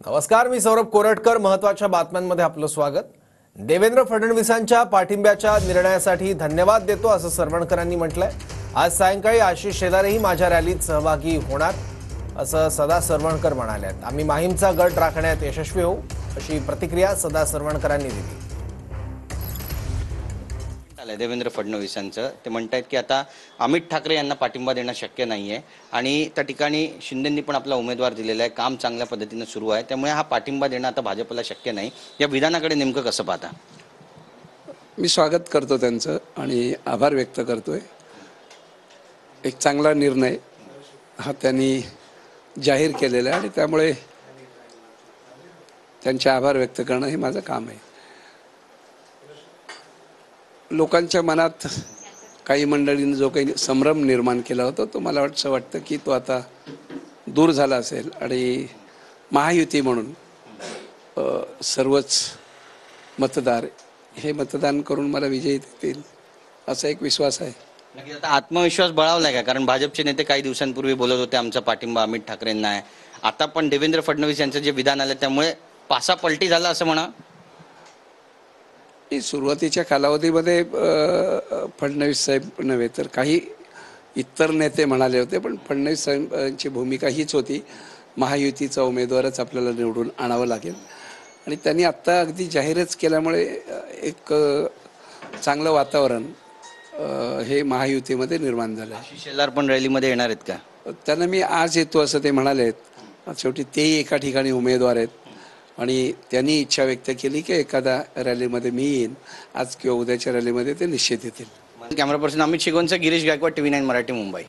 नमस्कार, मी सौरभ कोरटकर. महत्त्वाच्या बातम्यांमध्ये आपलं स्वागत. देवेंद्र फडणवीसांच्या पाठिंब्याच्या निर्णयासाठी धन्यवाद देतो असं सरवणकरांनी म्हटलंय. आज सायंकाळी आशिष शेलारही माझ्या रॅलीत सहभागी होणार असं सदा सरवणकर म्हणाले. आम्ही माहीमचा गट राखण्यात यशस्वी होऊ अशी प्रतिक्रिया सदा सरवणकरांनी दिली. देवेंद्र फडणवीसांचं ते म्हणतात की आता अमित ठाकरे यांना पाठिंबा देणं शक्य नाहीये आणि त्या ठिकाणी शिंदेंनी पण आपला उमेदवार दिलेला आहे. काम चांगल्या पद्धतीने सुरू आहे, त्यामुळे हा पाठिंबा देणं आता भाजपला शक्य नाही. या विधानाकडे नेमकं कसं पाहता? मी स्वागत करतो त्यांचं आणि आभार व्यक्त करतोय. एक चांगला निर्णय हा त्यांनी जाहीर केलेला आहे आणि त्यामुळे त्यांचे आभार व्यक्त करणं हे माझं काम आहे. लोकांच्या मनात काही मंडळींनी जो काही संभ्रम निर्माण केला होता तो मला वाटतं की तो आता दूर झाला असेल आणि महायुती म्हणून सर्वच मतदार हे मतदान करून मला विजयी देतील असा एक विश्वास आहे. नक्की आता आत्मविश्वास बळावलाय का? कारण भाजपचे नेते काही दिवसांपूर्वी बोलत होते आमचा पाठिंबा अमित ठाकरेंना आहे. आता पण देवेंद्र फडणवीस यांचं जे विधान आलं त्यामुळे पासा पलटी झाला असं म्हणा. सुरुवातीच्या कालावधीमध्ये फडणवीस साहेब नव्हे तर काही इतर नेते म्हणाले होते, पण फडणवीस साहेबांची भूमिका हीच होती, महायुतीचा उमेदवारच आपल्याला निवडून आणावं लागेल. आणि त्यांनी आत्ता अगदी जाहीरच केल्यामुळे एक चांगलं वातावरण हे महायुतीमध्ये निर्माण झालं आहे. आशिष शेलार पण रॅलीमध्ये येणार आहेत का? त्यांना मी आज येतो असं ते म्हणाले आहेत. शेवटी तेही एका ठिकाणी उमेदवार आहेत आणि त्यांनी इच्छा व्यक्त केली की एखाद्या रॅलीमध्ये मी येईन. आज किंवा उद्याच्या रॅलीमध्ये ते निश्चित येतील. कॅमेरा पर्सन अमित शिगोंचा, गिरीश गायकवाड, TV9 मराठी, मुंबई.